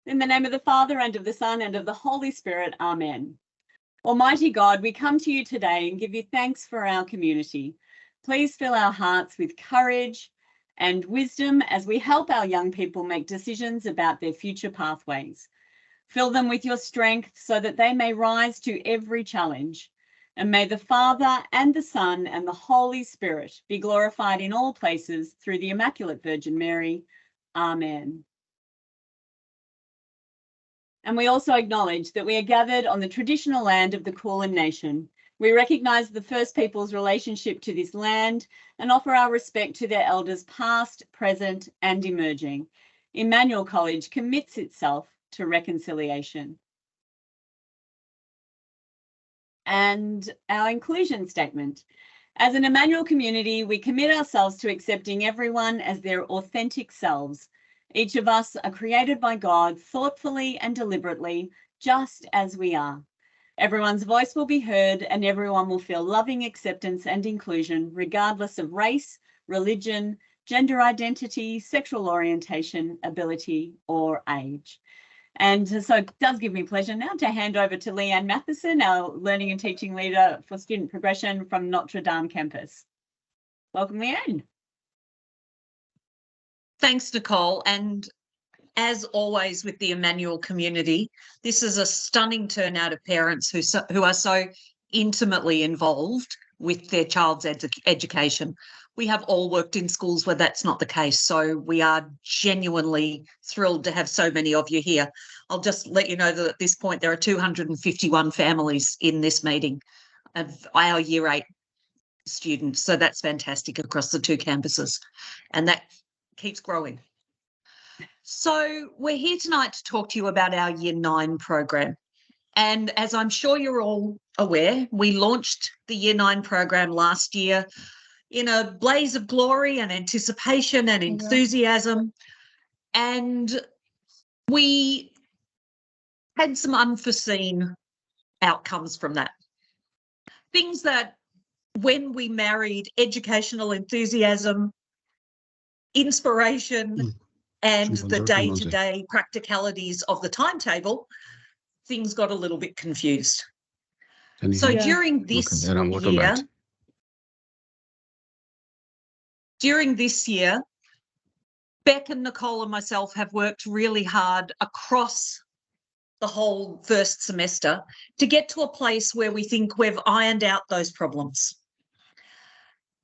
In the name of the Father, and of the Son, and of the Holy Spirit, amen. Almighty God, we come to you today and give you thanks for our community. Please fill our hearts with courage and wisdom as we help our young people make decisions about their future pathways. Fill them with your strength so that they may rise to every challenge. And may the Father and the Son and the Holy Spirit be glorified in all places through the Immaculate Virgin Mary. Amen. And we also acknowledge that we are gathered on the traditional land of the Kulin Nation. We recognise the First Peoples' relationship to this land and offer our respect to their elders past, present and emerging. Emmanuel College commits itself to reconciliation. And our inclusion statement. As an Emmanuel community, we commit ourselves to accepting everyone as their authentic selves. Each of us are created by God thoughtfully and deliberately, just as we are. Everyone's voice will be heard and everyone will feel loving acceptance and inclusion, regardless of race, religion, gender identity, sexual orientation, ability, or age. And so it does give me pleasure now to hand over to Leanne Matheson, our Learning and Teaching Leader for Student Progression from Notre Dame campus. Welcome, Leanne. Thanks, Nicole. And as always with the Emmanuel community, this is a stunning turnout of parents who are so intimately involved with their child's education. We have all worked in schools where that's not the case, so we are genuinely thrilled to have so many of you here. I'll just let you know that at this point there are 251 families in this meeting of our Year 8 students, so that's fantastic across the two campuses, and that keeps growing. So we're here tonight to talk to you about our Year 9 program. And as I'm sure you're all aware, we launched the Year 9 program last year in a blaze of glory and anticipation and enthusiasm. And we had some unforeseen outcomes from that. Things that when we married educational enthusiasm, inspiration, and the day-to-day practicalities of the timetable, things got a little bit confused. So during this year, Beck and Nicole and myself have worked really hard across the whole first semester to get to a place where we think we've ironed out those problems.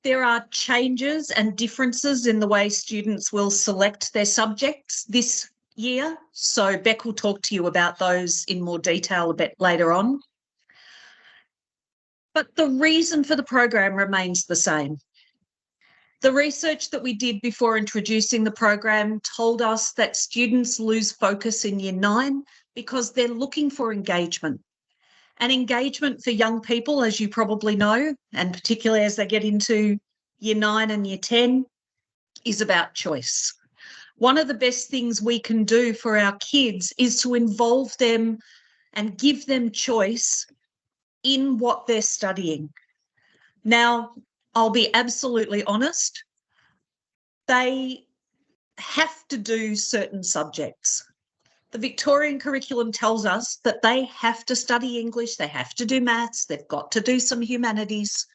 There are changes and differences in the way students will select their subjects this year, so Beck will talk to you about those in more detail a bit later on. But the reason for the program remains the same. The research that we did before introducing the program told us that students lose focus in Year 9 because they're looking for engagement. And engagement for young people, as you probably know, and particularly as they get into Year 9 and Year 10, is about choice. One of the best things we can do for our kids is to involve them and give them choice in what they're studying. Now, I'll be absolutely honest, they have to do certain subjects. The Victorian curriculum tells us that they have to study English, they have to do maths, they've got to do some humanities,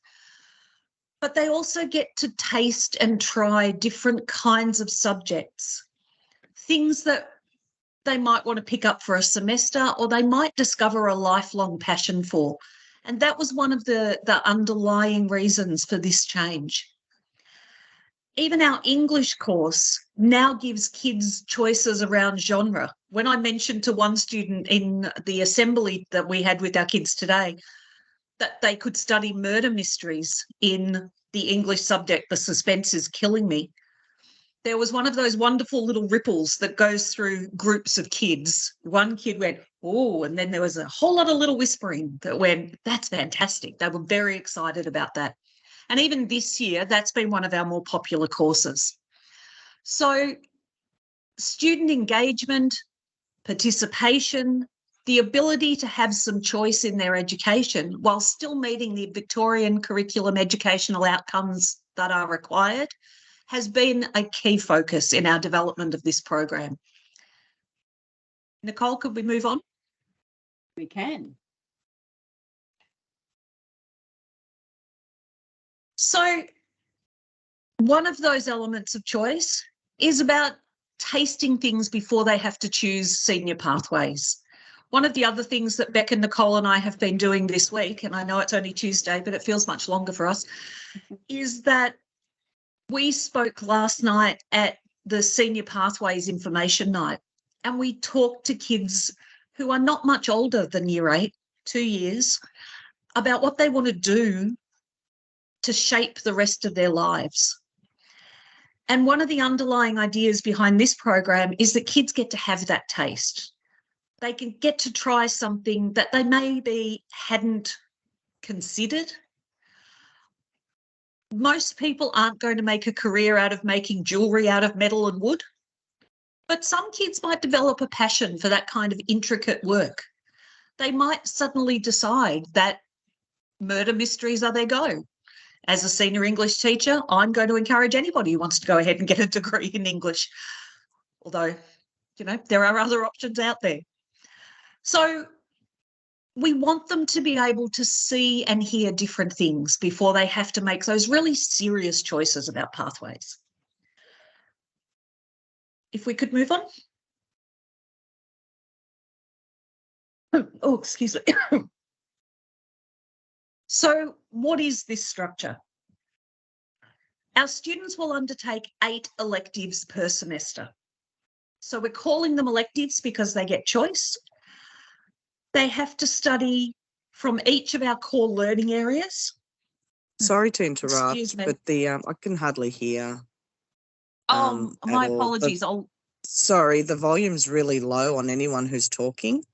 but they also get to taste and try different kinds of subjects, things that they might want to pick up for a semester or they might discover a lifelong passion for. And that was one of the underlying reasons for this change. Even our English course now gives kids choices around genre. When I mentioned to one student in the assembly that we had with our kids today that they could study murder mysteries in the English subject, The Suspense is Killing Me, there was one of those wonderful little ripples that goes through groups of kids. One kid went, oh, and then there was a whole lot of little whispering that went, that's fantastic. They were very excited about that. And even this year, that's been one of our more popular courses. So student engagement, participation, the ability to have some choice in their education while still meeting the Victorian curriculum educational outcomes that are required has been a key focus in our development of this program. Nicole, could we move on? We can. So one of those elements of choice is about tasting things before they have to choose senior pathways. One of the other things that Beck and Nicole and I have been doing this week, and I know it's only Tuesday, but it feels much longer for us, is that we spoke last night at the Senior Pathways Information Night, and we talked to kids who are not much older than year 8, 2 years, about what they want to do to shape the rest of their lives. And one of the underlying ideas behind this program is that kids get to have that taste. They can get to try something that they maybe hadn't considered. Most people aren't going to make a career out of making jewellery out of metal and wood, but some kids might develop a passion for that kind of intricate work. They might suddenly decide that murder mysteries are their go. As a senior English teacher, I'm going to encourage anybody who wants to go ahead and get a degree in English, although, you know, there are other options out there. So we want them to be able to see and hear different things before they have to make those really serious choices about pathways. If we could move on. Oh, excuse me. So what is this structure? Our students will undertake 8 electives per semester. So we're calling them electives because they get choice. They have to study from each of our core learning areas. Sorry to interrupt, Excuse me. but I can hardly hear. Oh, my at all. apologies. Sorry, the volume's really low on anyone who's talking.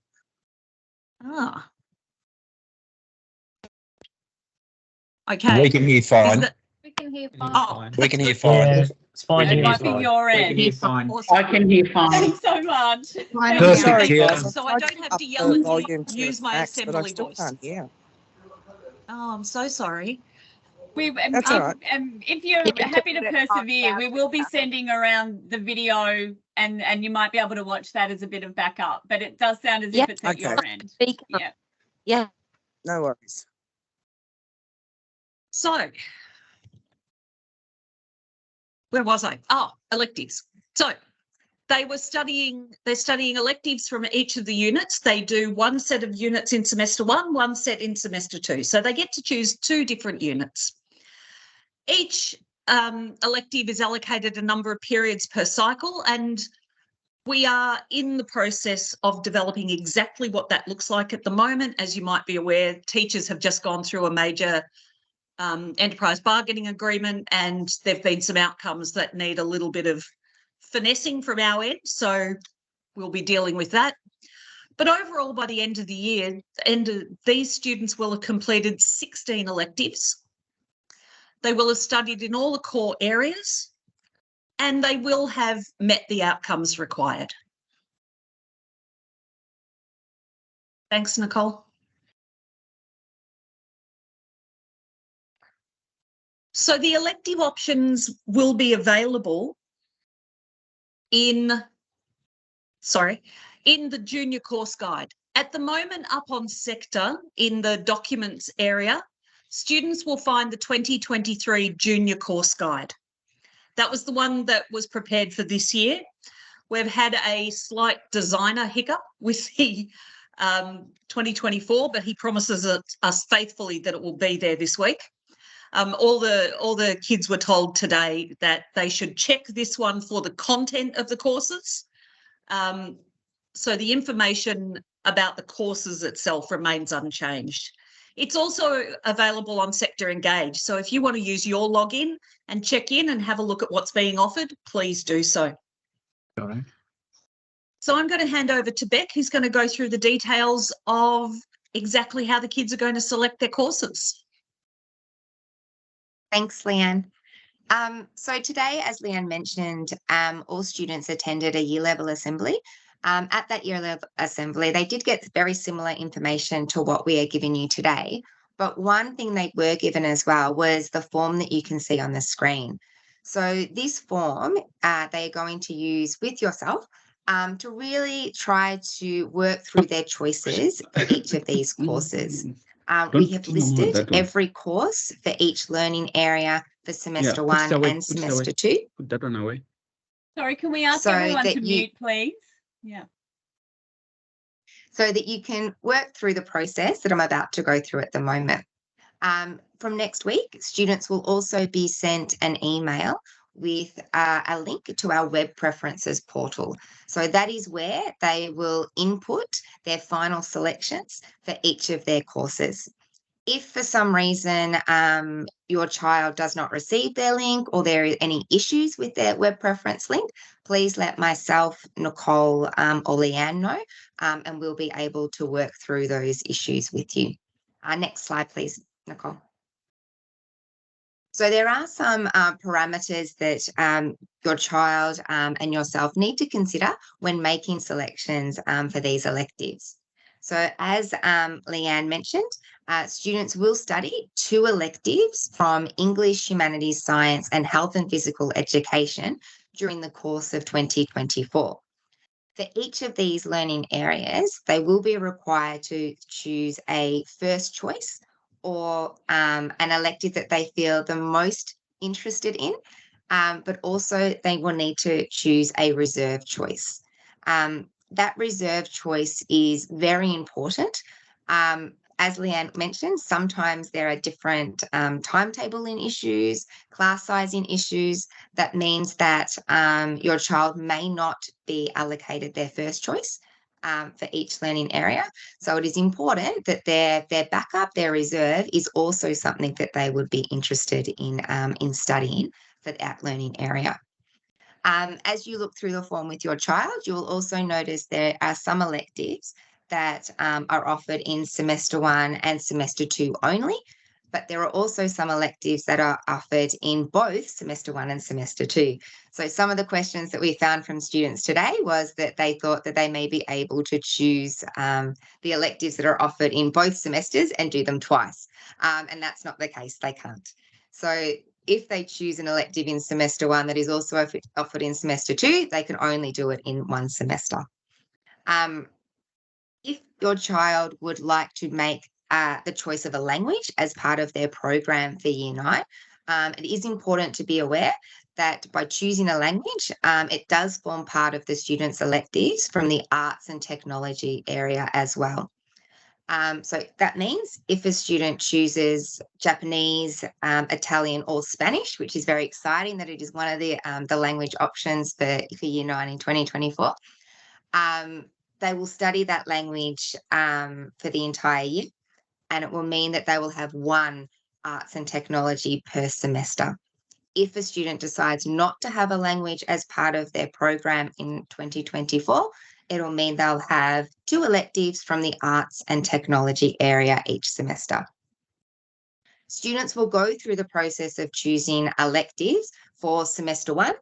Okay. We can hear fine. We can hear fine. Oh, We can hear fine. Yeah, it's fine. It might be your We can end. hear fine. awesome. I can hear fine. Thanks so much. Thank Perfect, you. Sorry, yeah. guys. So I tried don't to have up to the yell and volume to use my max, but I assembly still voice. can't hear. Oh, I'm so sorry. That's all right. If you're happy to persevere, we will be sending around the video and you might be able to watch that as a bit of backup, but it does sound as if it's at your end. Yeah. Yeah. No worries. So, where was I? Oh, electives. So they're studying electives from each of the units. They do one set of units in semester 1, one set in semester 2. So they get to choose 2 different units. Each elective is allocated a number of periods per cycle, and we are in the process of developing exactly what that looks like at the moment. As you might be aware, teachers have just gone through a major enterprise bargaining agreement, and there have been some outcomes that need a little bit of finessing from our end, so we'll be dealing with that. But overall, by the end of the year, these students will have completed 16 electives. They will have studied in all the core areas, and they will have met the outcomes required. Thanks, Nicole. So the elective options will be available in the junior course guide. At the moment, up on sector in the documents area, students will find the 2023 junior course guide. That was the one that was prepared for this year. We've had a slight designer hiccup with the 2024, but he promises us faithfully that it will be there this week. All the kids were told today that they should check this one for the content of the courses. So the information about the courses itself remains unchanged. It's also available on Sector Engage. So if you want to use your login and check in and have a look at what's being offered, please do so. All right. So I'm going to hand over to Beck, who's going to go through the details of exactly how the kids are going to select their courses. Thanks, Leanne. So today, as Leanne mentioned, all students attended a year level assembly. At that year level assembly, they did get very similar information to what we are giving you today. But one thing they were given as well was the form that you can see on the screen. So this form, they are going to use with yourself to really try to work through their choices for each of these courses. We have listed every course for each learning area for semester one and semester two. Put that one away. Sorry, can we ask So everyone that to you- mute, please? Yeah. So that you can work through the process that I'm about to go through at the moment. From next week, students will also be sent an email with a link to our web preferences portal. So that is where they will input their final selections for each of their courses. If for some reason your child does not receive their link or there are any issues with their web preference link, please let myself, Nicole, or Leanne know, and we'll be able to work through those issues with you. Next slide, please, Nicole. So there are some parameters that your child and yourself need to consider when making selections for these electives. So as Leanne mentioned, students will study 2 electives from English, Humanities, Science and Health and Physical Education during the course of 2024. For each of these learning areas, they will be required to choose a first choice or an elective that they feel the most interested in, but also they will need to choose a reserve choice. That reserve choice is very important. As Leanne mentioned, sometimes there are different timetabling issues, class sizing issues. That means that your child may not be allocated their first choice for each learning area. So it is important that their backup, their reserve, is also something that they would be interested in studying for that learning area. As you look through the form with your child, you will also notice there are some electives that are offered in semester 1 and semester 2 only, but there are also some electives that are offered in both semester 1 and semester 2. So some of the questions that we found from students today was that they thought that they may be able to choose the electives that are offered in both semesters and do them twice. And that's not the case, they can't. So if they choose an elective in semester 1 that is also offered in semester 2, they can only do it in one semester. If your child would like to make the choice of a language as part of their program for Year 9, it is important to be aware that by choosing a language, it does form part of the students' electives from the arts and technology area as well. So that means if a student chooses Japanese, Italian or Spanish, which is very exciting that it is one of the language options for Year 9 in 2024, they will study that language for the entire year, and it will mean that they will have 1 arts and technology per semester. If a student decides not to have a language as part of their program in 2024, it will mean they'll have 2 electives from the arts and technology area each semester. Students will go through the process of choosing electives for semester 1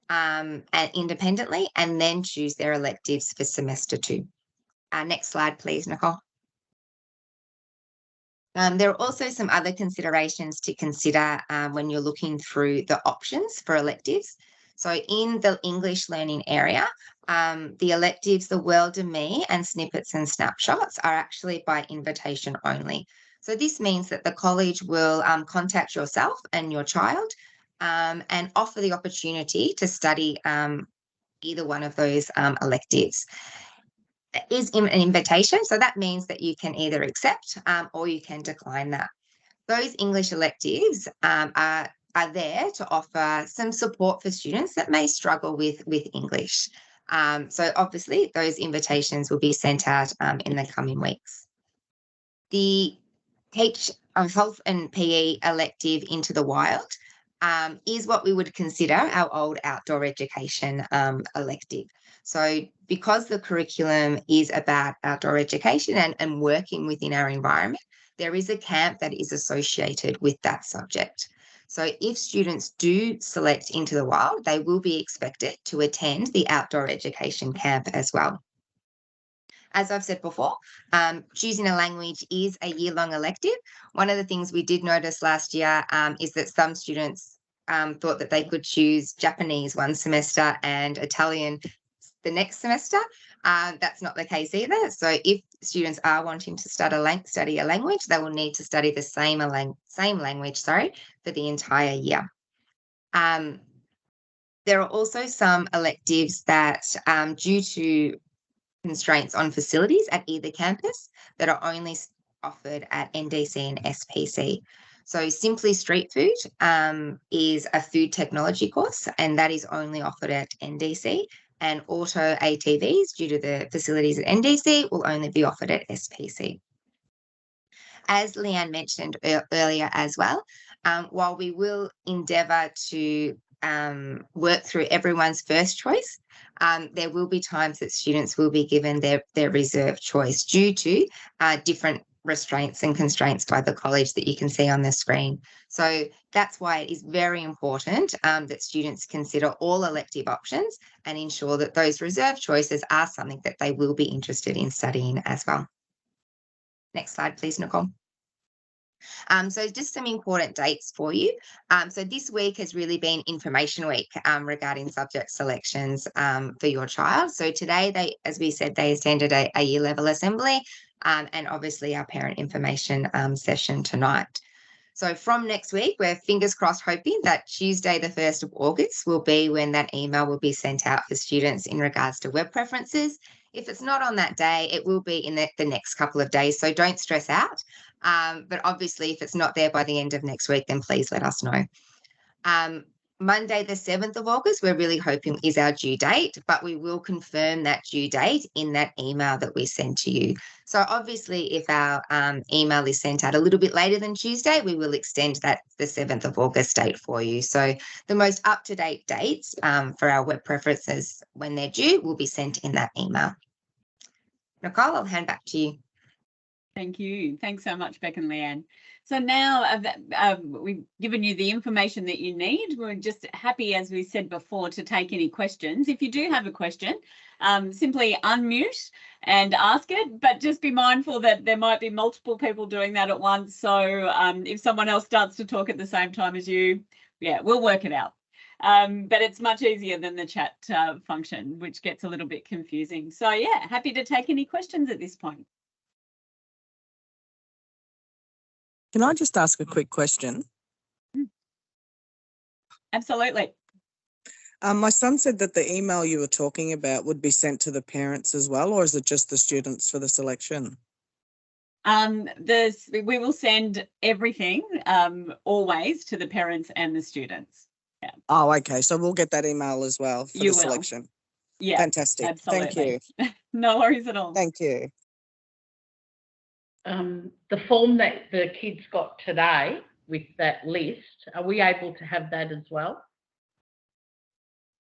and independently, and then choose their electives for semester 2. Next slide, please, Nicole. There are also some other considerations to consider when you're looking through the options for electives. So in the English learning area, the electives, the World of Me and Snippets and Snapshots are actually by invitation only. So this means that the college will contact yourself and your child and offer the opportunity to study either one of those electives. It is an invitation, so that means that you can either accept or you can decline that. Those English electives are there to offer some support for students that may struggle with English. So obviously those invitations will be sent out in the coming weeks. The Health and PE elective Into the Wild is what we would consider our old outdoor education elective. So because the curriculum is about outdoor education and working within our environment, there is a camp that is associated with that subject. So if students do select Into the Wild, they will be expected to attend the outdoor education camp as well. As I've said before, choosing a language is a year-long elective. One of the things we did notice last year is that some students thought that they could choose Japanese one semester and Italian the next semester. That's not the case either. So if students are wanting to study a language, they will need to study the same language, for the entire year. There are also some electives that, due to constraints on facilities at either campus, that are only offered at NDC and SPC. So Simply Street Food is a food technology course, and that is only offered at NDC. And Auto ATVs, due to the facilities at NDC, will only be offered at SPC. As Leanne mentioned earlier as well, while we will endeavour to work through everyone's first choice, there will be times that students will be given their reserve choice due to different restraints and constraints by the college that you can see on the screen. So that's why it is very important that students consider all elective options and ensure that those reserve choices are something that they will be interested in studying as well. Next slide, please, Nicole. So just some important dates for you. So this week has really been information week regarding subject selections for your child. So today, as we said, they attended a year level assembly and obviously our parent information session tonight. So from next week, we're fingers crossed hoping that Tuesday, the 1st of August, will be when that email will be sent out for students in regards to web preferences. If it's not on that day, it will be in the next couple of days, so don't stress out. But obviously, if it's not there by the end of next week, then please let us know. Monday, the 7th of August, we're really hoping is our due date, but we will confirm that due date in that email that we send to you. So obviously, if our email is sent out a little bit later than Tuesday, we will extend that the 7th of August date for you. So the most up-to-date dates for our web preferences when they're due will be sent in that email. Nicole, I'll hand back to you. Thank you. Thanks so much, Beck and Leanne. So now we've given you the information that you need. We're just happy, as we said before, to take any questions. If you do have a question, simply unmute and ask it, but just be mindful that there might be multiple people doing that at once. So if someone else starts to talk at the same time as you, yeah, we'll work it out. But it's much easier than the chat function, which gets a little bit confusing. So yeah, happy to take any questions at this point. Can I just ask a quick question? Absolutely. My son said that the email you were talking about would be sent to the parents as well, or is it just the students for the selection? We will send everything always to the parents and the students. Yeah. Oh, okay. So we'll get that email as well for the selection. Yeah. Fantastic. Absolutely. Thank you. No worries at all. Thank you. The form that the kids got today with that list, are we able to have that as well?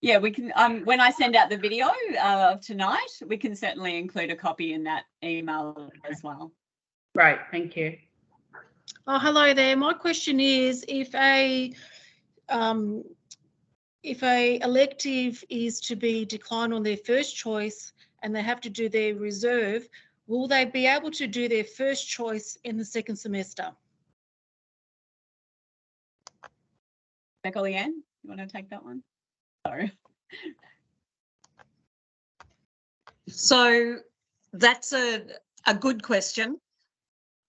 Yeah, we can. When I send out the video of tonight, we can certainly include a copy in that email as well. Great, thank you. Oh, hello there. My question is, if a elective is to be declined on their first choice and they have to do their reserve, will they be able to do their first choice in the second semester? Becca, Leanne, you want to take that one? Sorry. So that's a good question,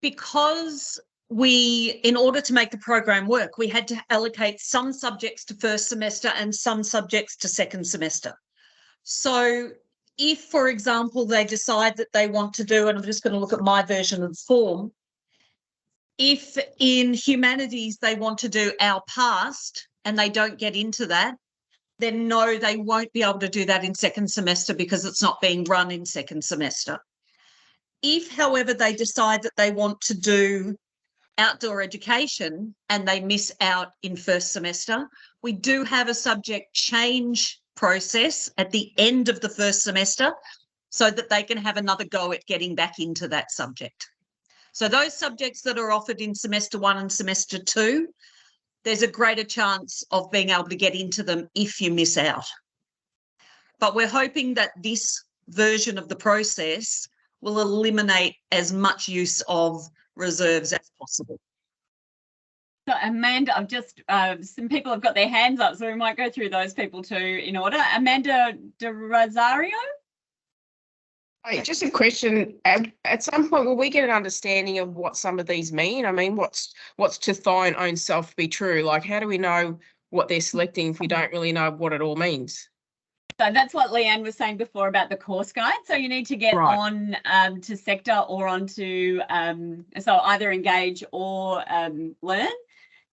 because in order to make the program work, we had to allocate some subjects to first semester and some subjects to second semester. So if, for example, they decide that they want to do, and I'm just going to look at my version of the form, if in humanities they want to do our past and they don't get into that, then no, they won't be able to do that in second semester because it's not being run in second semester. If, however, they decide that they want to do outdoor education and they miss out in first semester, we do have a subject change process at the end of the first semester so that they can have another go at getting back into that subject. So those subjects that are offered in semester 1 and semester 2, there's a greater chance of being able to get into them if you miss out. But we're hoping that this version of the process will eliminate as much use of reserves as possible. So Amanda, I've just, some people have got their hands up, so we might go through those people too in order. Amanda De Rosario? Hey, just a question. At some point, will we get an understanding of what some of these mean? I mean, what's to thine own self be true? Like, how do we know what they're selecting if we don't really know what it all means? So that's what Leanne was saying before about the course guide. So you need to get Right. on to Sector or onto, so either Engage or Learn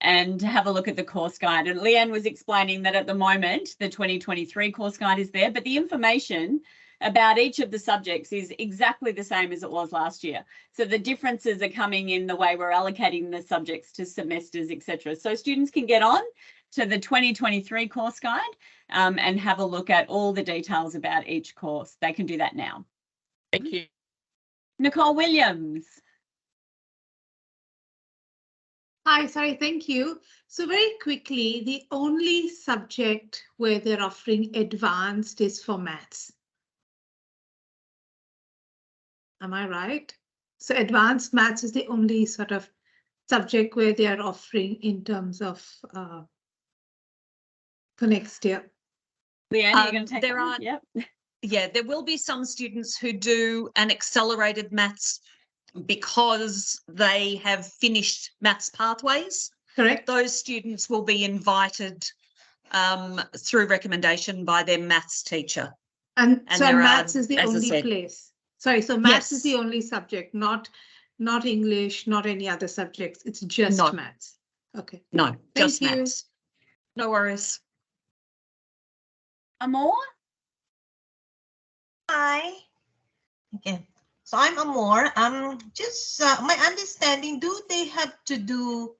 and have a look at the course guide. And Leanne was explaining that at the moment, the 2023 course guide is there, but the information about each of the subjects is exactly the same as it was last year. So the differences are coming in the way we're allocating the subjects to semesters, etc. So students can get on to the 2023 course guide and have a look at all the details about each course. They can do that now. Thank you. Nicole Williams. Hi, sorry, thank you. So very quickly, the only subject where they're offering advanced is for maths. Am I right? So advanced maths is the only sort of subject where they are offering in terms of for next year. Leanne, are you going to take there that one? are- Yep. Yeah, there will be some students who do an accelerated maths because they have finished maths pathways. Correct? Those students will be invited through recommendation by their maths teacher. And And so there are, maths is the as I only said- place. Sorry, so maths is Yes. the only subject, not English, not any other subjects. It's just No. maths. Okay. No, just you. maths. No worries. Amor? Hi. Okay. So I'm Amor. Just my understanding, do they have to do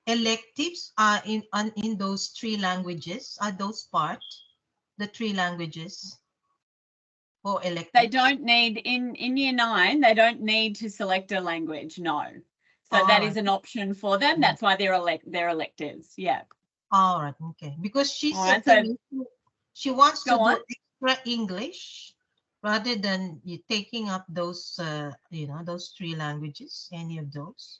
electives in those 3 languages? Are those part, the 3 languages? Or electives? They don't need, in year 9, they don't need to select a language, no. So that is an option for them. That's why they're electives, yeah. All right, okay. Because she All said right, to me, she wants to go do on. extra English rather than you taking up those, those 3 languages, any of those.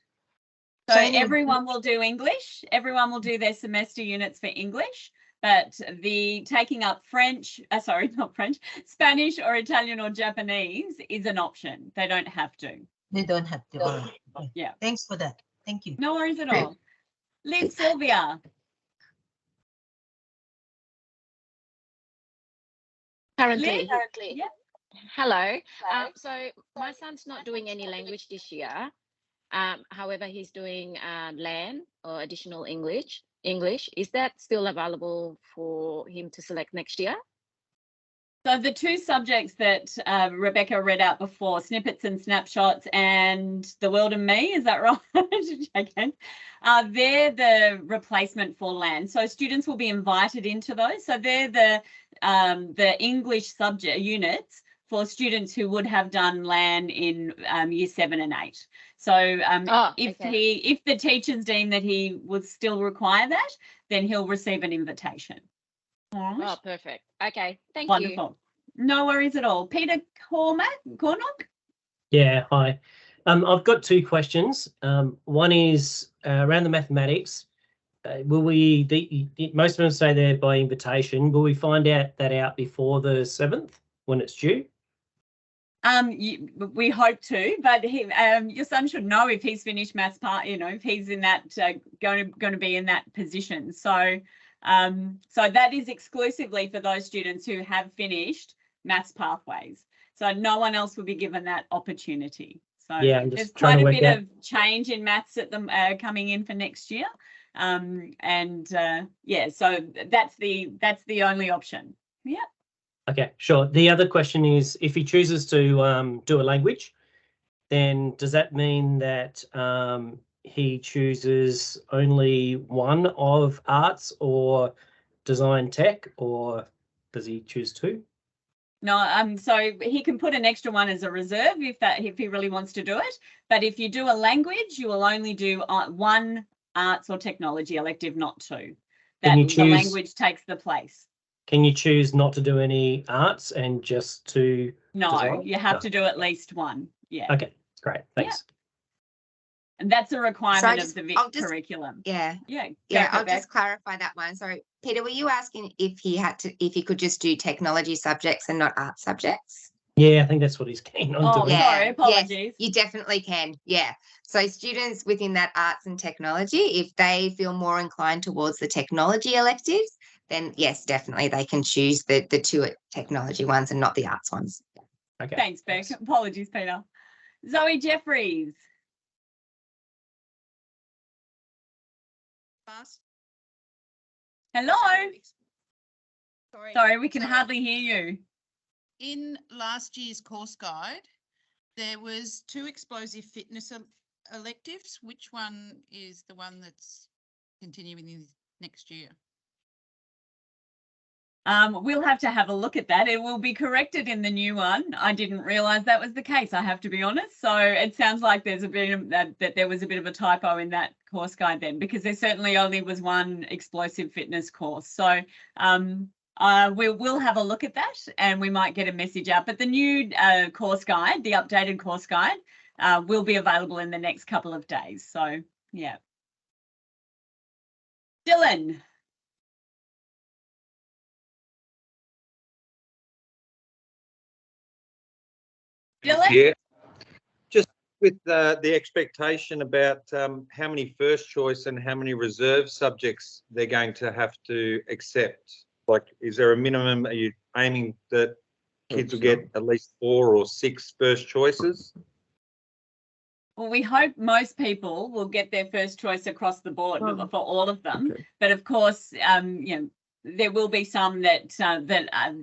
So any of everyone will do English. Everyone will do their semester units for English, but the taking up French, sorry, not French, Spanish or Italian or Japanese is an option. They don't have to. They don't have to. All right. Okay. Yeah. Thanks for that. Thank you. No worries at all. Liz Sylvia. Currently. Yeah. Hello. So my son's not doing any language this year. However, he's doing LAN or additional English. Is that still available for him to select next year? So the 2 subjects that Rebecca read out before, snippets and snapshots and the world and me, is that right? Again, they're the replacement for LAN. So students will be invited into those. So they're the English subject units for students who would have done LAN in year 7 and 8. So if the teachers deem that he would still require that, then he'll receive an invitation. All right. Oh, perfect. Okay, thank you. Wonderful. No worries at all. Peter Cornock? Yeah, hi. I've got 2 questions. One is around the mathematics. Will we, most of them say they're by invitation. Will we find out before the 7th when it's due? We hope to, but your son should know if he's finished maths part, if he's in that, going to be in that position. So that is exclusively for those students who have finished maths pathways. So no one else will be given that opportunity. So yeah, there's quite a bit of change in maths at the coming in for next year. Yeah, so that's the only option. Yeah. Okay, sure. The other question is, if he chooses to do a language, then does that mean that he chooses only one of arts or design tech, or does he choose 2? No, so he can put an extra one as a reserve if he really wants to do it. But if you do a language, you will only do 1 arts or technology elective, not 2. The language takes the place. Can you choose not to do any arts and just to No, design? you have to do at least 1. Yeah. Okay, great. Thanks. And that's a requirement just- of the VIC I'll just- curriculum. Yeah. Yeah. Yeah, go I'll for it, just clarify that one. So, Peter, were you asking if he could just do technology subjects and not art subjects? Yeah, I think that's what he's keen on Oh, doing. Yeah, sorry, apologies. Yes, you definitely can. Yeah. So students within that arts and technology, if they feel more inclined towards the technology electives, then yes, definitely they can choose the two technology ones and not the arts ones. Okay. Thanks, Beck. Apologies, Peter. Zoe Jeffries. Hello. Sorry, we can hardly hear you. In last year's course guide, there was 2 explosive fitness electives. Which one is the one that's continuing in next year? We'll have to have a look at that. It will be corrected in the new one. I didn't realise that was the case, I have to be honest. So it sounds like there's a bit of that there was a bit of a typo in that course guide then, because there certainly only was one explosive fitness course. So we'll have a look at that and we might get a message out. But the new course guide, the updated course guide, will be available in the next couple of days. So, yeah. Dylan. Dylan? Yeah, just with the expectation about how many first choice and how many reserve subjects they're going to have to accept. Like, is there a minimum? Are you aiming that kids will get at least 4 or 6 first choices? Well, we hope most people will get their first choice across the board for all of them. Okay. But of course, you know, there will be some that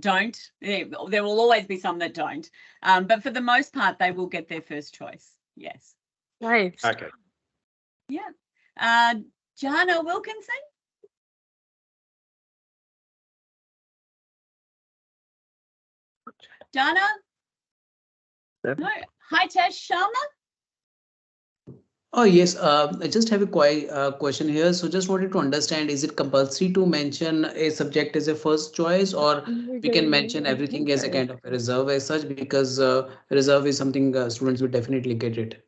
don't. There will always be some that don't. But for the most part, they will get their first choice. Yes. Nice. Okay. Yeah. Jana Wilkinson. Jana? Yep. No. Hitesh Sharma? Oh, yes. I just have a question here. So just wanted to understand, is it compulsory to mention a subject as a first choice, or we can mention everything as a kind of a reserve as such, because reserve is something students will definitely get it.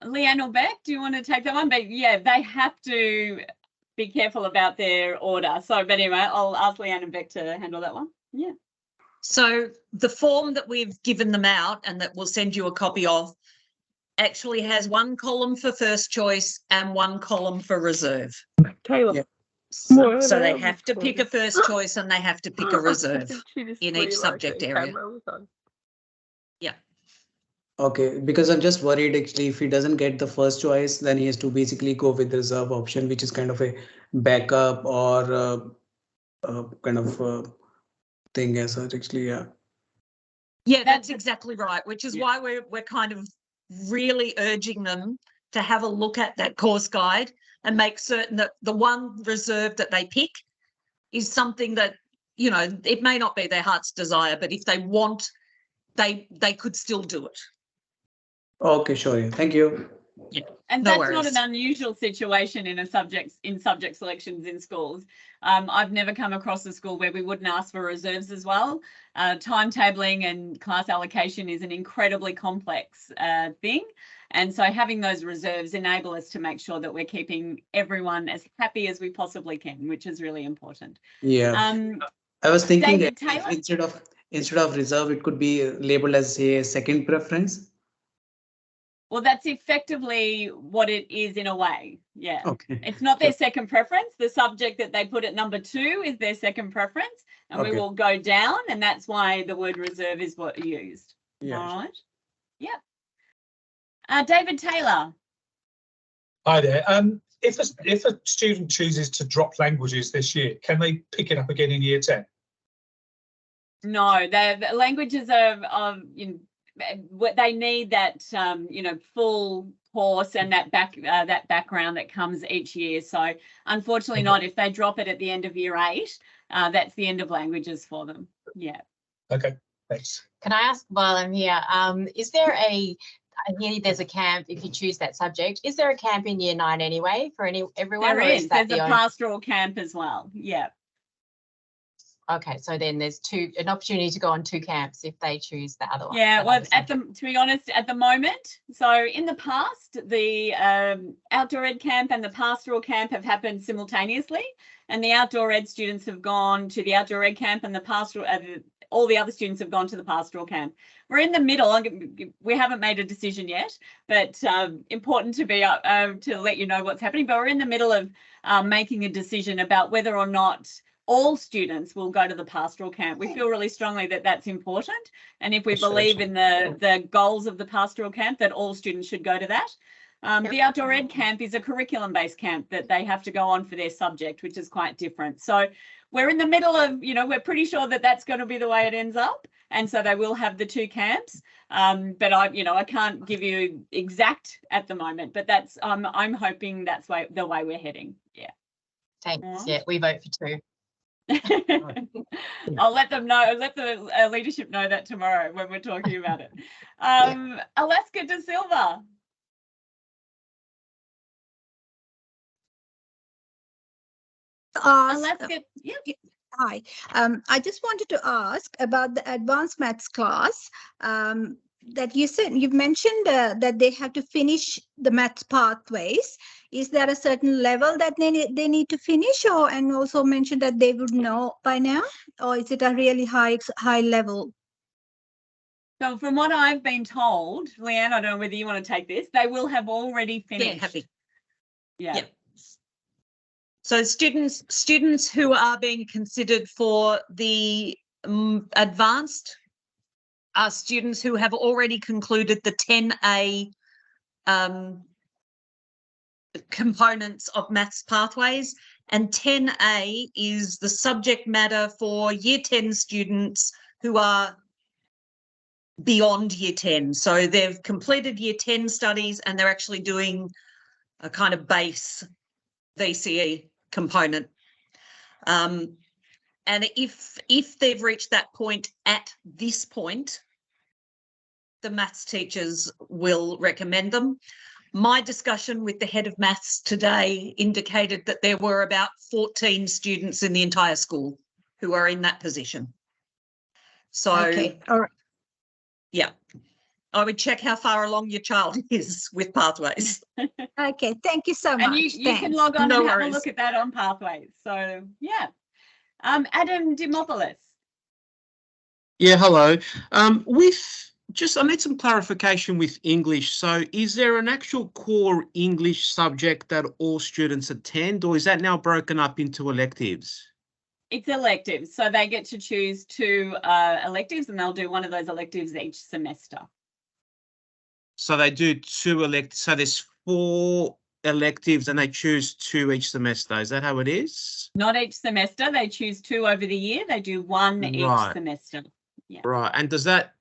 Leanne or Beck, do you want to take that one? But yeah, they have to be careful about their order. So, but anyway, I'll ask Leanne and Beck to handle that one. Yeah. So the form that we've given them out and that we'll send you a copy of actually has 1 column for first choice and 1 column for reserve. Taylor. Yeah. So they have to pick a first choice and they have to pick a reserve in each subject area. Yeah. Okay, because I'm just worried actually if he doesn't get the first choice, then he has to basically go with the reserve option, which is kind of a backup or kind of thing as such actually. Yeah, that's exactly right, which is why we're kind of really urging them to have a look at that course guide and make certain that the one reserve that they pick is something that, you know, it may not be their heart's desire, but if they want, they could still do it. Okay, sure. Yeah. Thank you. Yeah. And No that's worries. not an unusual situation in subject selections in schools. I've never come across a school where we wouldn't ask for reserves as well. Timetabling and class allocation is an incredibly complex thing. And so having those reserves enable us to make sure that we're keeping everyone as happy as we possibly can, which is really important. Yeah. I was thinking David that Taylor? instead of reserve, it could be labeled as a second preference. Well, that's effectively what it is in a way. Yeah. Okay. It's not their second preference. The subject that they put at number 2 is their second preference. And we will go down. And that's why the word reserve is what used. Yeah. All right. Yeah. David Taylor. Hi there. If a student chooses to drop languages this year, can they pick it up again in year 10? No, the languages are you know, they need that you know, full course and that background that comes each year. So unfortunately not. If they drop it at the end of year 8, that's the end of languages for them. Yeah. Okay, thanks. Can I ask while I'm here, is there I hear there's a camp if you choose that subject. Is there a camp in year 9 anyway for everyone? There is. There's a pastoral camp as well. Yeah. Okay, so then there's an opportunity to go on 2 camps if they choose the other one. Yeah, well, to be honest, at the moment, so in the past, the outdoor ed camp and the pastoral camp have happened simultaneously, and the outdoor ed students have gone to the outdoor ed camp, and the pastoral, all the other students have gone to the pastoral camp. We're in the middle. We haven't made a decision yet, but important to be to let you know what's happening. But we're in the middle of making a decision about whether or not all students will go to the pastoral camp. We feel really strongly that that's important, and if we believe in the goals of the pastoral camp, that all students should go to that. The outdoor ed camp is a curriculum-based camp that they have to go on for their subject, which is quite different. So we're in the middle of, we're pretty sure that that's going to be the way it ends up, and so they will have the 2 camps. But I can't give you exact at the moment, but that's I'm hoping that's the way we're heading. Yeah. Thanks. Yeah, we vote for 2. I'll let them know, let the leadership know that tomorrow when we're talking about it. Alaska De Silva. Alaska, hi. I just wanted to ask about the advanced maths class that you've mentioned that they have to finish the maths pathways. Is there a certain level that they need to finish, and also mentioned that they would know by now, or is it a really high level? So from what I've been told, Leanne, I don't know whether you want to take this, they will have already finished. Yeah, happy. Yeah. Yep. So students who are being considered for the advanced are students who have already concluded the 10A components of maths pathways, and 10A is the subject matter for year 10 students who are beyond year 10. So they've completed year 10 studies and they're actually doing a kind of base VCE component. And if they've reached that point at this point, the maths teachers will recommend them. My discussion with the head of maths today indicated that there were about 14 students in the entire school who are in that position. So, okay, all right. Yeah, I would check how far along your child is with pathways. Okay, thank you so much. And you can log on and have a look at that on Pathways. So yeah, Adam Dimopoulos. Yeah, hello. I need some clarification with English. So is there an actual core English subject that all students attend, or is that now broken up into electives? It's electives. So they get to choose 2 electives, and they'll do one of those electives each semester. So they do 2 electives. So there's 4 electives and they choose 2 each semester. Is that how it is? Not each semester. They choose 2 over the year. They do 1 each semester. Yeah. Right. And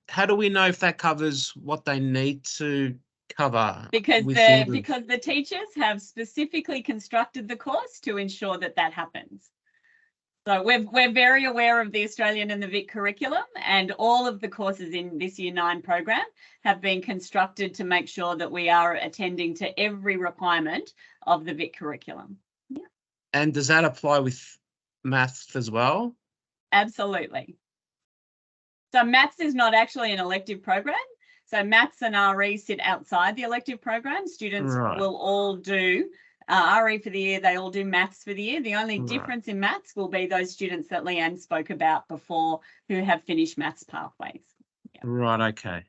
how do we know if that covers what they need to cover? Because the teachers have specifically constructed the course to ensure that happens. So we're very aware of the Australian and the Vic curriculum, and all of the courses in this Year 9 program have been constructed to make sure that we are attending to every requirement of the Vic curriculum. Yeah. And does that apply with maths as well? Absolutely. So maths is not actually an elective program. So maths and RE sit outside the elective program. Students will all do RE for the year, they all do maths for the year. The only difference in maths will be those students that Leanne spoke about before who have finished maths pathways. Yeah. Right, okay.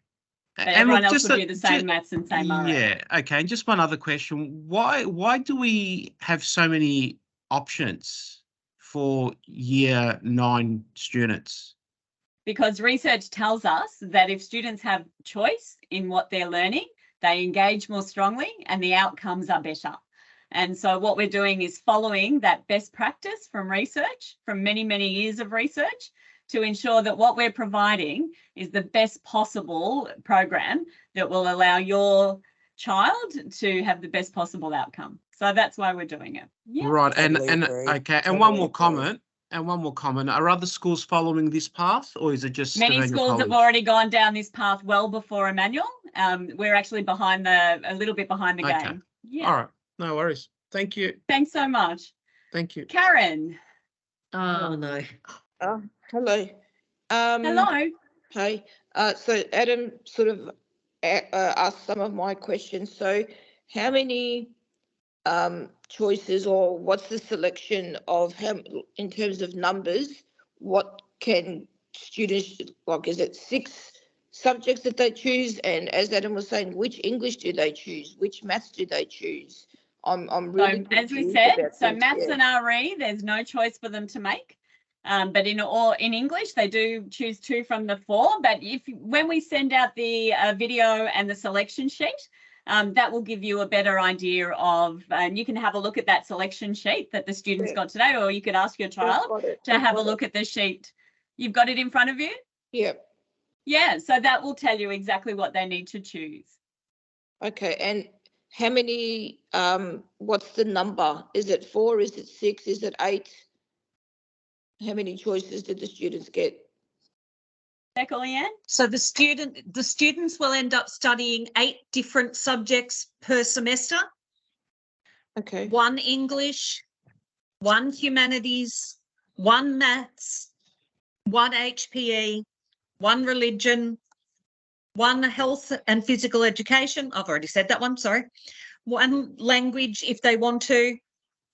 But everyone else will do the same maths and same RE. Yeah, okay. And just one other question. Why do we have so many options for Year 9 students? Because research tells us that if students have choice in what they're learning, they engage more strongly and the outcomes are better. And so what we're doing is following that best practice from research, from many, many years of research, to ensure that what we're providing is the best possible program that will allow your child to have the best possible outcome. So that's why we're doing it. Yeah. Right. And one more comment. Are other schools following this path, or is it just many schools have already gone down this path well before Emmanuel? We're actually a little bit behind the game. Yeah. All right. No worries. Thank you. Thanks so much. Thank you. Karen. Oh, no. Hello. Hello. Hi. So Adam sort of asked some of my questions. So how many choices, or what's the selection of in terms of numbers, what can students, like, is it 6 subjects that they choose? And as Adam was saying, which English do they choose? Which maths do they choose? I'm really So as we confused said, about so this, maths yeah. and RE, there's no choice for them to make. But in English, they do choose 2 from the 4. But when we send out the video and the selection sheet, that will give you a better idea of, and you can have a look at that selection sheet that the students got today, or you could ask your child to have a look at the sheet. You've got it in front of you? Yep. Yeah, so that will tell you exactly what they need to choose. Okay, and how many, what's the number? Is it 4? Is it 6? Is it 8? How many choices did the students get? Leanne? So the students will end up studying 8 different subjects per semester. Okay. 1 English, 1 humanities, 1 maths, 1 HPE, 1 religion, 1 health and physical education. I've already said that one, sorry. 1 language if they want to,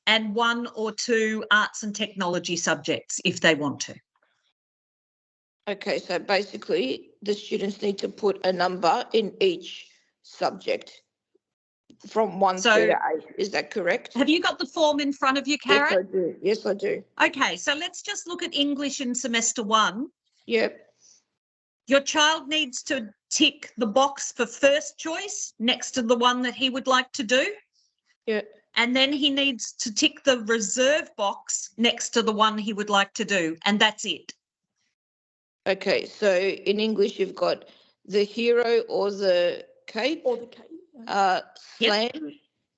and 1 or 2 arts and technology subjects if they want to. Okay, so basically the students need to put a number in each subject from 1 through to 8. Is that correct? Have you got the form in front of you, Karen? Yes, I do. Yes, I do. Okay, so let's just look at English in semester 1. Yep. Your child needs to tick the box for first choice next to the one that he would like to do. Yeah. And then he needs to tick the reserve box next to the one he would like to do. And that's it. Okay, so in English you've got the hero or the cape, slam,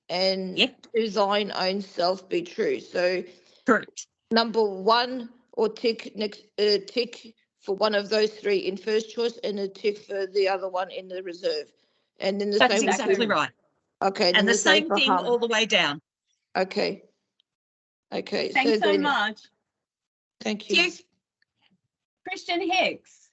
and to thine own self be true. So correct. Number 1, or tick next, tick for one of those 3 in first choice, and a tick for the other one in the reserve. And then the That's same. exactly right. Okay. And the same thing for all the way down. Okay. Okay. Thanks so much. Thank you. Christian Hicks.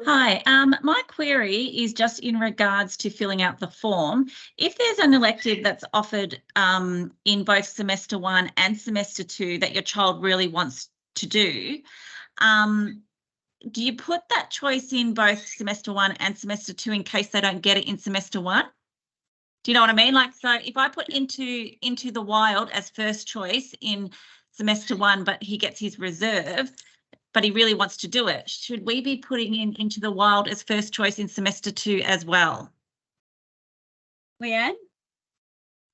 Hi, my query is just in regards to filling out the form. If there's an elective that's offered in both semester 1 and semester 2 that your child really wants to do you put that choice in both semester 1 and semester 2 in case they don't get it in semester 1? Do you know what I mean? Like, so if I put into the wild as first choice in semester 1, but he gets his reserve, but he really wants to do it, should we be putting into the wild as first choice in semester 2 as well? Leanne?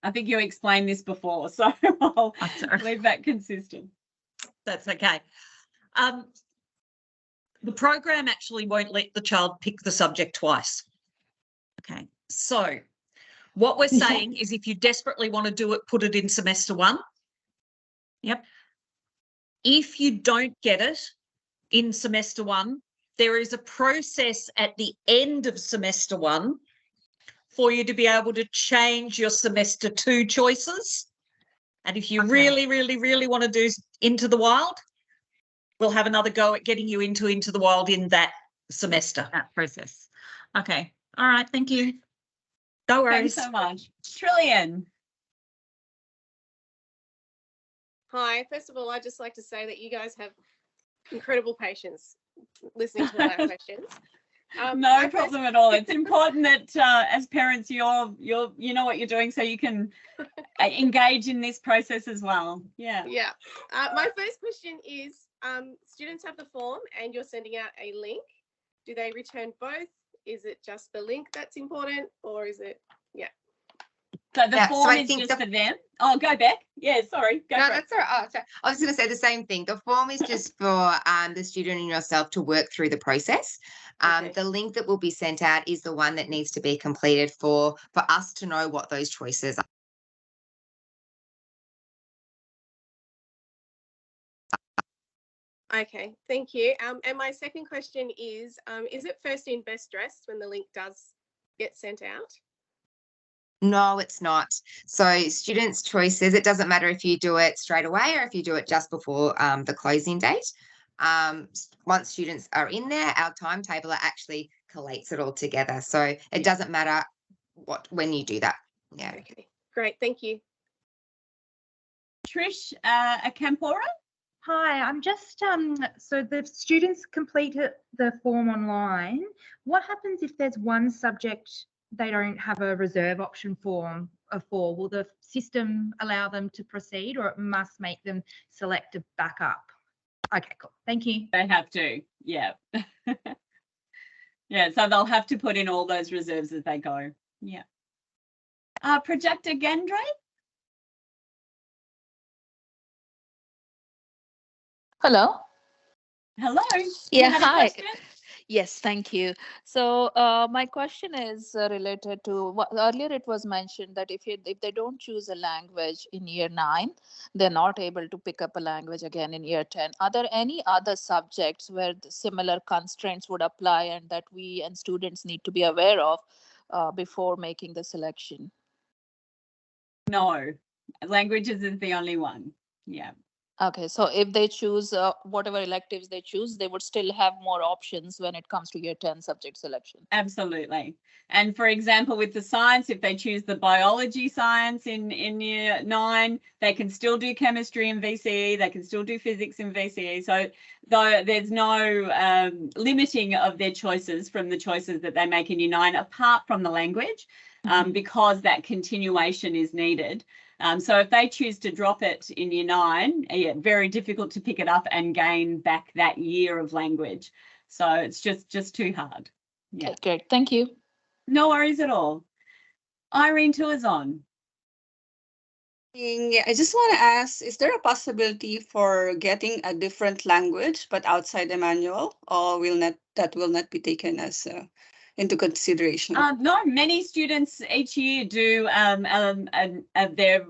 I think you explained this before, so I'll leave that consistent. That's okay. The program actually won't let the child pick the subject twice. Okay, so what we're saying is if you desperately want to do it, put it in semester 1. Yep. If you don't get it in semester 1, there is a process at the end of semester 1 for you to be able to change your semester 2 choices. And if you really, really, really want to do into the wild, we'll have another go at getting you into the wild in that semester. That process. Okay. All right. Thank you. No worries. Thanks so much. Trillian. Hi. First of all, I'd just like to say that you guys have incredible patience listening to all our questions. No problem at all. It's important that as parents, you know what you're doing, so you can engage in this process as well. Yeah. Yeah. My first question is, students have the form and you're sending out a link. Do they return both? Is it just the link that's important, or is it, yeah? So the form is just for them. Oh, go back. Yeah, sorry. Go No, for that's all right. Oh, sorry. I was going to say the same thing. The form is just for the student and yourself to work through the process. The link that will be sent out is the one that needs to be completed for us to know what those choices are. Okay, thank you. And my second question is it first in best dressed when the link does get sent out? No, it's not. So students' choices, it doesn't matter if you do it straight away or if you do it just before the closing date. Once students are in there, our timetabler actually collates it all together. So it doesn't matter when you do that. Yeah. Okay, great. Thank you. Trish Akampora? Hi, I'm just so the students completed the form online. What happens if there's one subject they don't have a reserve option form for? Will the system allow them to proceed, or it must make them select a backup? Okay, cool. Thank you. They have to, yeah. Yeah, so they'll have to put in all those reserves as they go. Yeah. Projector Gendry? Hello. Hello. Yeah, You had a hi. question? Yes, thank you. So my question is related to what earlier it was mentioned that if they don't choose a language in year 9, they're not able to pick up a language again in year 10. Are there any other subjects where the similar constraints would apply and that we and students need to be aware of before making the selection? No, languages is the only one. Yeah. Okay, so if they choose whatever electives they choose, they would still have more options when it comes to year 10 subject selection. Absolutely. And for example, with the science, if they choose the biology science in year 9, they can still do chemistry in VCE, they can still do physics in VCE. So though there's no limiting of their choices from the choices that they make in year 9, apart from the language, because that continuation is needed. So if they choose to drop it in year 9, yeah, very difficult to pick it up and gain back that year of language. So it's just too hard. Yeah. Okay, great. Thank you. No worries at all. Irene Tuazon. Yeah, I just want to ask, is there a possibility for getting a different language but outside the manual, or that will not be taken as into consideration? No, many students each year do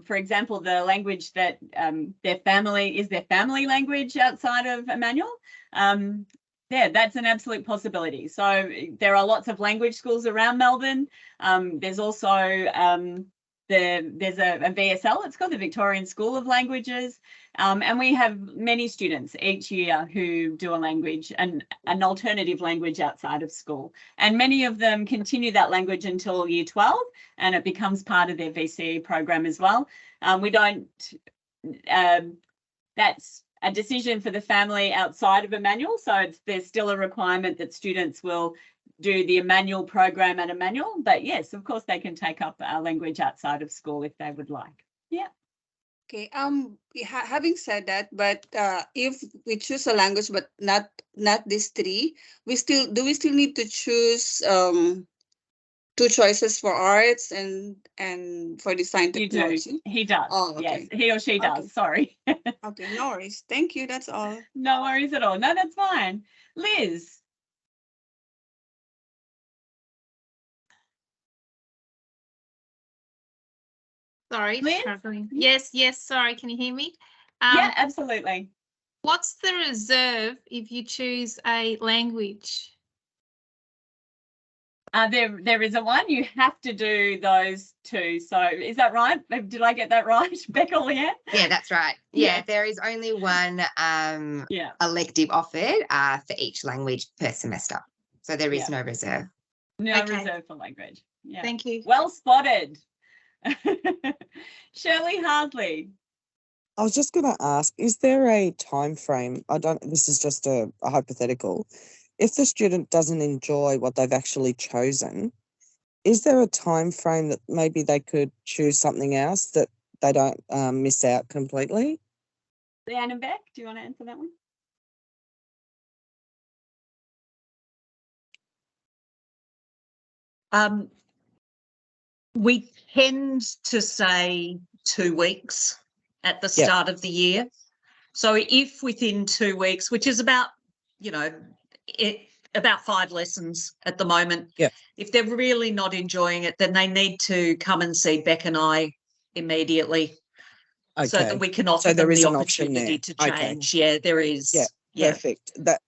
for example, the language that their family language outside of a manual. Yeah, that's an absolute possibility. So there are lots of language schools around Melbourne. There's also there's a VSL, it's called the Victorian School of Languages, and we have many students each year who do a language, an alternative language outside of school, and many of them continue that language until year 12 and it becomes part of their VCE program as well. We don't, that's a decision for the family outside of a manual, so there's still a requirement that students will do the manual program at a manual, but yes, of course they can take up a language outside of school if they would like. Yeah. Okay. Having said that, but if we choose a language but not these 3, we still need to choose 2 choices for arts and for design technology? You do. He does. Oh, okay. Yes, he or she does. Okay. Sorry. Okay, no worries. Thank you. That's all. No worries at all. No, that's fine. Liz. Sorry, Liz? struggling. Yes, sorry, can you hear me? Yeah, absolutely. What's the reserve if you choose a language? There isn't one. You have to do those 2. So is that right? Did I get that right, Becca Leanne? Yeah, that's right. Yeah, there is only one elective offered for each language per semester. So there is no reserve. No reserve for language. Yeah. Thank you. Well spotted. Shirley Hardley. I was just going to ask, is there a time frame? This is just a hypothetical. If the student doesn't enjoy what they've actually chosen, is there a time frame that maybe they could choose something else that they don't miss out completely? Leanne and Beck, do you want to answer that one? We tend to say 2 weeks at the start of the year. So if within 2 weeks, which is about, about 5 lessons at the moment, if they're really not enjoying it, then they need to come and see Beck and I immediately so that we can offer them the opportunity to change. Okay. Yeah, there is. Yeah, perfect. But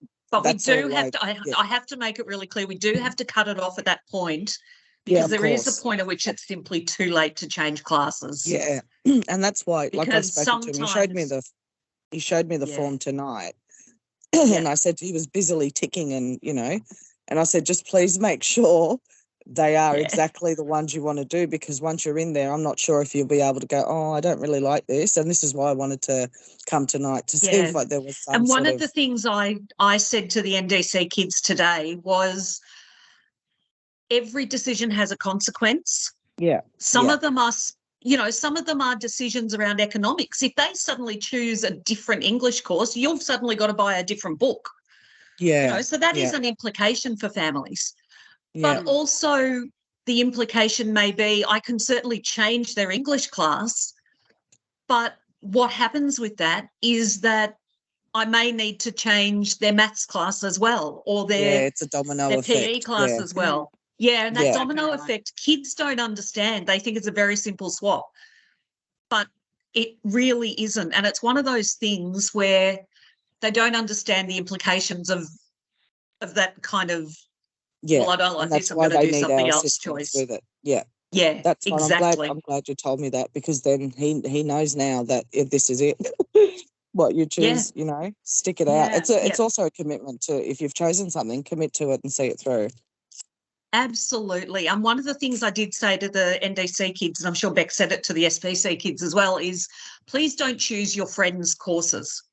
we do have to, I have to make it really clear, we do have to cut it off at that point because of there is course. a point at which it's simply too late to change classes. Yeah, and that's why, like I Because spoke to him, he showed me the Yeah. form tonight, Yeah. and I said he was busily ticking, and and I said just please make sure they are Yeah. exactly the ones you want to do, because once you're in there, I'm not sure if you'll be able to go, oh, I don't really like this, and this is why I wanted to come tonight to see Yeah. if like there was some And one sort of the things I said to the NDC kids today was every decision has a consequence. Yeah. Some yeah. of them are, some of them are decisions around economics. If they suddenly choose a different English course, you've suddenly got to buy a different book. Yeah. So that is yeah. an implication for families. Yeah. But also the implication may be I can certainly change their English class, but what happens with that is that I may need to change their maths class as well, or Yeah, it's a domino their effect. PE class Yeah. as well. Yeah, and that Yeah. domino effect, kids don't understand. They think it's a very simple swap, but it really isn't. And it's one of those things where they don't understand the implications of that kind of, Yeah. well, I don't like And this, that's I'm why going to they do need something our else assistance choice. with it. Yeah. Yeah, That's fine. exactly. I'm glad you told me that, because then he knows now that if this is it. What you choose, stick it out. Yeah, It's also a commitment to, if you've chosen something, commit to it and see it through. Absolutely. And one of the things I did say to the NDC kids, and I'm sure Beck said it to the SPC kids as well, is please don't choose your friends' courses.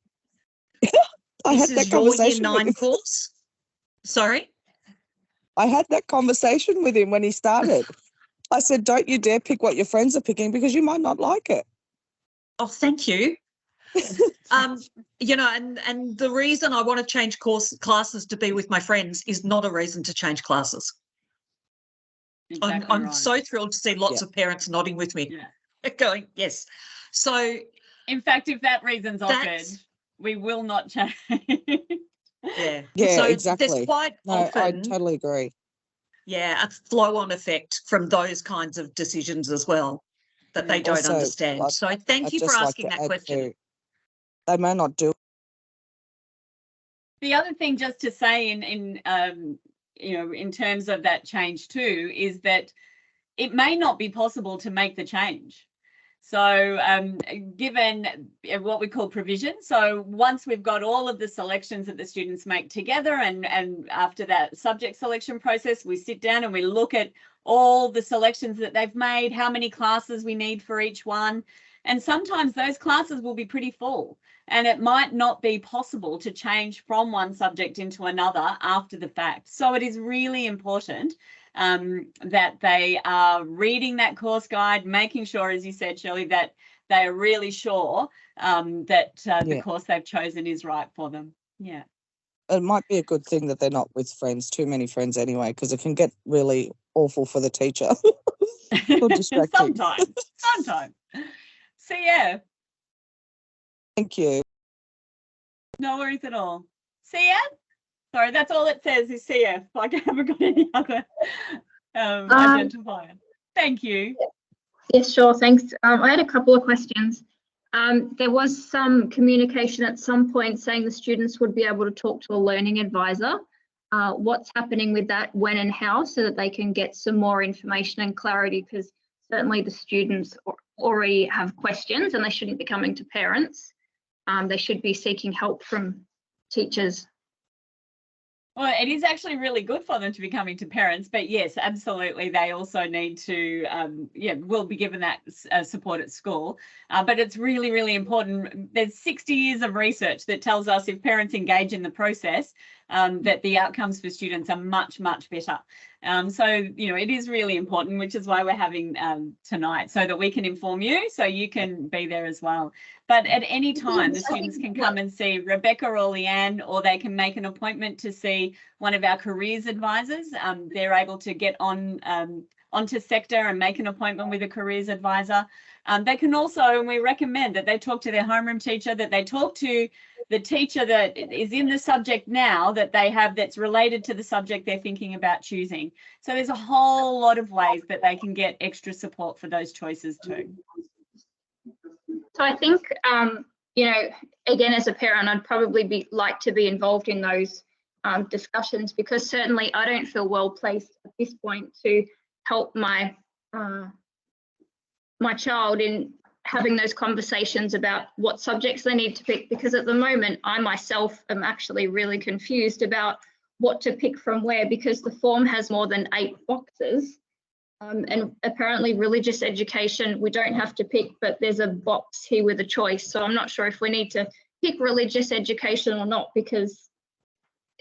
I This had that is your year conversation with 9 him. course. Sorry? I had that conversation with him when he started. I said, don't you dare pick what your friends are picking, because you might not like it. Oh, thank you. And the reason I want to change classes to be with my friends is not a reason to change classes. Exactly I'm right. so thrilled to see lots of parents nodding with me, going, yes. So, in fact, if that reason's offered, we will not change. Yeah. Yeah, So exactly. there's quite No, often, I totally agree. yeah, a flow-on effect from those kinds of decisions as well that they don't Also, understand. So thank you for just like asking to that add question. they may not do. The other thing, just to say, in terms of that change too, is that it may not be possible to make the change. So given what we call provision, so once we've got all of the selections that the students make together, and after that subject selection process, we sit down and we look at all the selections that they've made, how many classes we need for each one. And sometimes those classes will be pretty full, and it might not be possible to change from one subject into another after the fact. So it is really important that they are reading that course guide, making sure, as you said, Shirley, that they are really sure that the course they've chosen is right for them. Yeah. It might be a good thing that they're not with friends, too many friends anyway, because it can get really awful for the teacher. Or distracting. Sometimes. So yeah. Thank you. No worries at all. CF? Sorry, that's all it says is CF. Like, I haven't got any other identifier. Thank you. Yes, sure. Thanks. I had a couple of questions. There was some communication at some point saying the students would be able to talk to a learning advisor. What's happening with that, when and how, so that they can get some more information and clarity, because certainly the students already have questions and they shouldn't be coming to parents. They should be seeking help from teachers. Well, it is actually really good for them to be coming to parents, but yes, absolutely. They also need to, will be given that support at school. But it's really, really important. There's 60 years of research that tells us if parents engage in the process, that the outcomes for students are much, much better. So, it is really important, which is why we're having tonight, so that we can inform you, so you can be there as well. But at any time, the students can come and see Rebecca or Leanne, or they can make an appointment to see one of our careers advisors. They're able to get onto sector and make an appointment with a careers advisor. They can also, and we recommend that they talk to their homeroom teacher, that they talk to the teacher that is in the subject now that they have that's related to the subject they're thinking about choosing. So there's a whole lot of ways that they can get extra support for those choices too. So I think, again, as a parent, I'd probably like to be involved in those discussions, because certainly I don't feel well placed at this point to help my my child in having those conversations about what subjects they need to pick, because at the moment I myself am actually really confused about what to pick from where, because the form has more than 8 boxes. And apparently religious education, we don't have to pick, but there's a box here with a choice. So I'm not sure if we need to pick religious education or not, because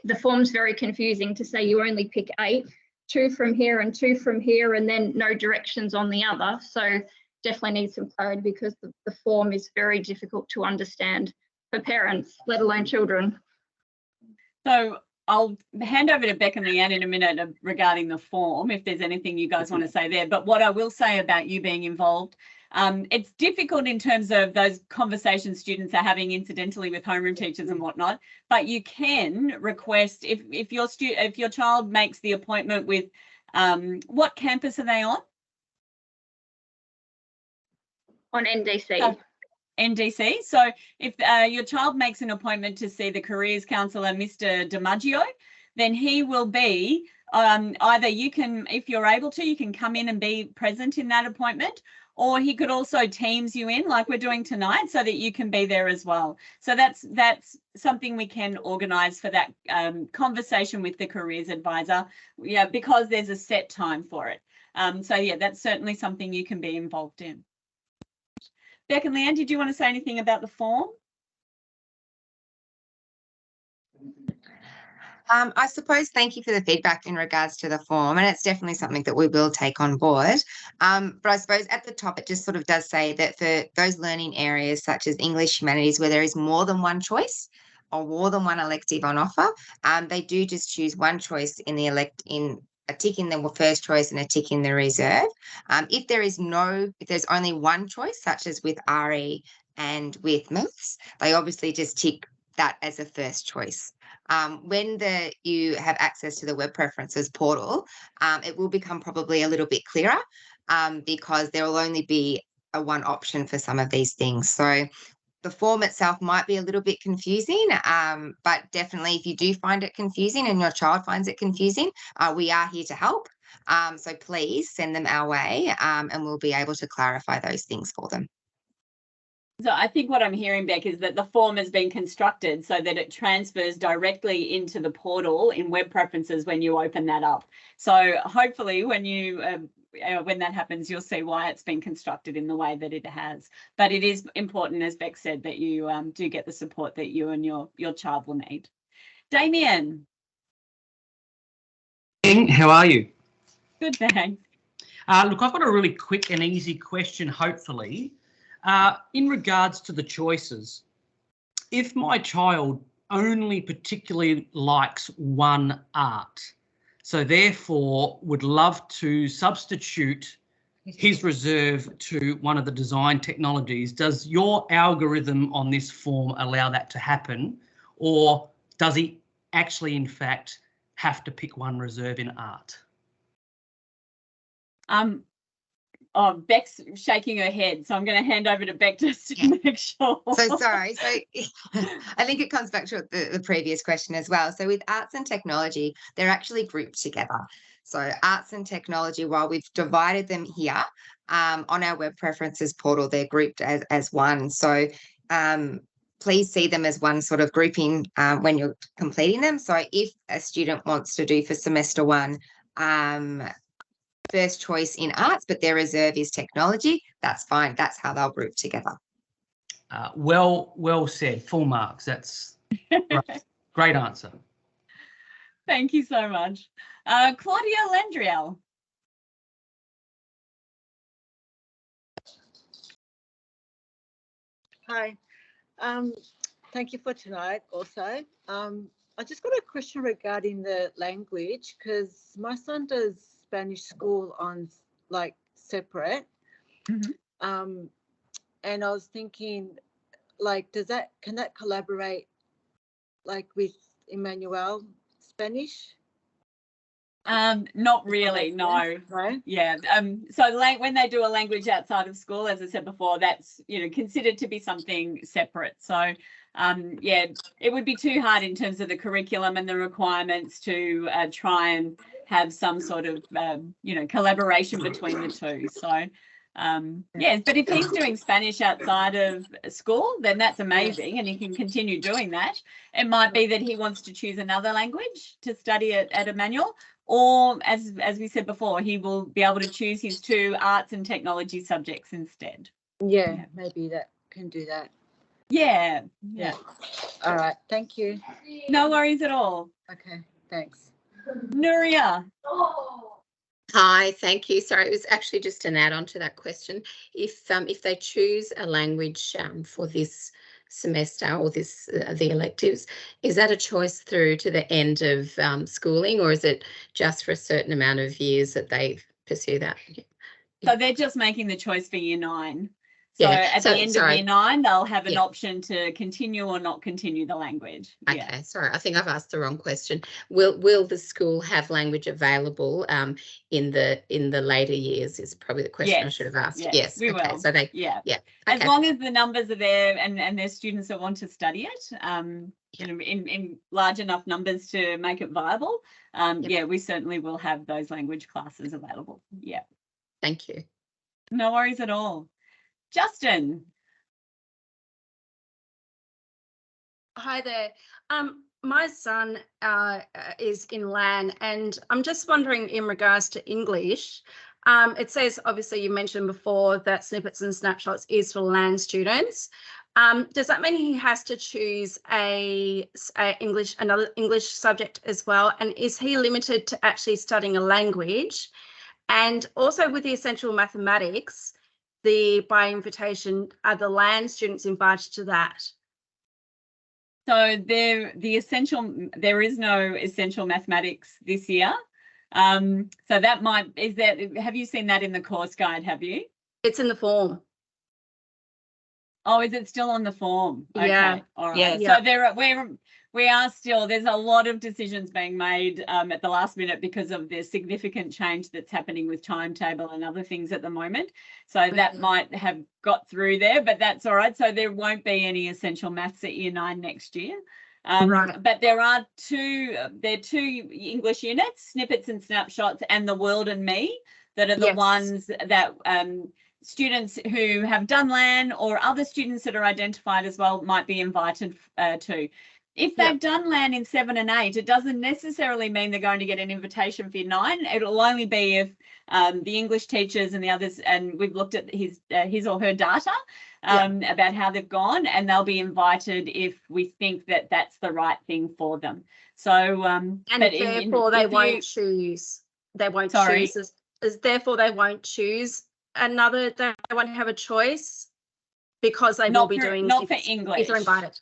the form's very confusing to say you only pick 8, 2 from here and 2 from here, and then no directions on the other. So definitely need some clarity, because the form is very difficult to understand for parents, let alone children. So I'll hand over to Beck and Leanne in a minute regarding the form, if there's anything you guys want to say there. But what I will say about you being involved, it's difficult in terms of those conversations students are having incidentally with homeroom teachers and whatnot. But you can request, if your child makes the appointment with, what campus are they on? On NDC. NDC. So if your child makes an appointment to see the careers counsellor, Mr. DiMaggio, then he will be either you can, if you're able to, you can come in and be present in that appointment, or he could also Teams you in like we're doing tonight so that you can be there as well. So that's something we can organise for that conversation with the careers advisor, yeah, because there's a set time for it. So yeah, that's certainly something you can be involved in. Beck and Leanne, did you want to say anything about the form? I suppose, thank you for the feedback in regards to the form, and it's definitely something that we will take on board. But I suppose at the top, it just sort of does say that for those learning areas such as English, humanities, where there is more than one choice or more than one elective on offer, they do just choose one choice in the a tick in the first choice and a tick in the reserve. If there's only one choice, such as with RE and with maths, they obviously just tick that as a first choice. When you have access to the web preferences portal, it will become probably a little bit clearer, because there will only be one option for some of these things. So the form itself might be a little bit confusing, but definitely if you do find it confusing and your child finds it confusing, we are here to help. So please send them our way, and we'll be able to clarify those things for them. So I think what I'm hearing, Beck, is that the form has been constructed so that it transfers directly into the portal in web preferences when you open that up. So hopefully when that happens, you'll see why it's been constructed in the way that it has. But it is important, as Beck said, that you do get the support that you and your child will need. Damien. How are you? Good, thanks. Look, I've got a really quick and easy question, hopefully. In regards to the choices, if my child only particularly likes one art, so therefore would love to substitute his reserve to one of the design technologies, does your algorithm on this form allow that to happen, or does he actually in fact have to pick one reserve in art? Oh, Beck's shaking her head, so I'm going to hand over to Beck just to make sure. So sorry. So I think it comes back to the previous question as well. So with arts and technology, they're actually grouped together. So arts and technology, while we've divided them here on our web preferences portal, they're grouped as one. So please see them as one sort of grouping when you're completing them. So if a student wants to do for semester 1, first choice in arts, but their reserve is technology, that's fine. That's how they'll group together. Well said. Full marks. That's great answer. Thank you so much. Claudia Landriel. Hi. Thank you for tonight also. I just got a question regarding the language, because my son does Spanish school on like separate. And I was thinking, like, can that collaborate like with Emmanuel Spanish? Not really, no. Right? Yeah. So when they do a language outside of school, as I said before, that's considered to be something separate. So yeah, it would be too hard in terms of the curriculum and the requirements to try and have some sort of, you know, collaboration between the two. So, yes, but if he's doing Spanish outside of school, then that's amazing, and he can continue doing that. It might be that he wants to choose another language to study at Emmanuel, or as we said before, he will be able to choose his 2 arts and technology subjects instead. Yeah, maybe that can do that. Yeah. All right. Thank you. No worries at all. Okay. Thanks. Nuria. Hi, thank you. Sorry, it was actually just an add-on to that question. If they choose a language for this semester or this the electives, is that a choice through to the end of schooling, or is it just for a certain amount of years that they pursue that? So they're just making the choice for year 9. So at the end of year 9, they'll have an option to continue or not continue the language. Okay, sorry, I think I've asked the wrong question. Will the school have language available in the later years? Is probably the question I should have asked. Yes, we will. So they as long as the numbers are there and there's students that want to study it, you know, in large enough numbers to make it viable. Yeah, we certainly will have those language classes available. Yeah. Thank you. No worries at all. Justin. Hi there. My son is in LAN, and I'm just wondering in regards to English. It says, obviously, you mentioned before that snippets and snapshots is for LAN students. Does that mean he has to choose another English subject as well? And is he limited to actually studying a language? And also with the essential mathematics, by invitation, are the LAN students invited to that? So there is no essential mathematics this year. So that have you seen that in the course guide, have you? It's in the form. Oh, is it still on the form? Okay. Yeah. All right. Yeah. So there's a lot of decisions being made at the last minute because of the significant change that's happening with timetable and other things at the moment. So that might have got through there, but that's all right. So there won't be any essential maths at year 9 next year. Right. But there are two English units, snippets and snapshots, and the world and me, that are the ones that students who have done LAN or other students that are identified as well might be invited to. If they've done LAN in 7 and 8, it doesn't necessarily mean they're going to get an invitation for year 9. It'll only be if the English teachers and the others, and we've looked at his or her data about how they've gone, and they'll be invited if we think that that's the right thing for them. So, and therefore they won't choose. They won't choose. Therefore, they won't choose another. They won't have a choice because they will be doing not for English if they're invited.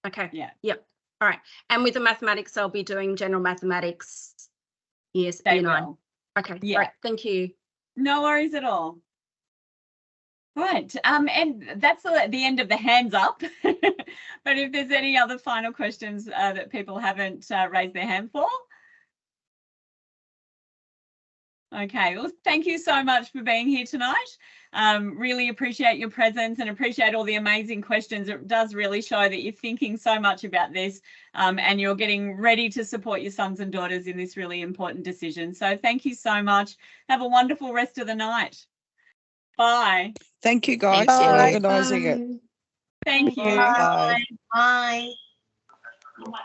Okay. Yeah. Yep. All right. And with the mathematics, they'll be doing general mathematics. Yes. They will. Okay. Yeah. Right. Thank you. No worries at all. Right. And that's the end of the hands up. But if there's any other final questions that people haven't raised their hand for. Okay, well, thank you so much for being here tonight. Really appreciate your presence and appreciate all the amazing questions. It does really show that you're thinking so much about this and you're getting ready to support your sons and daughters in this really important decision. So thank you so much. Have a wonderful rest of the night. Bye. Thank you, guys, for organising it. Thank you. Bye. Bye.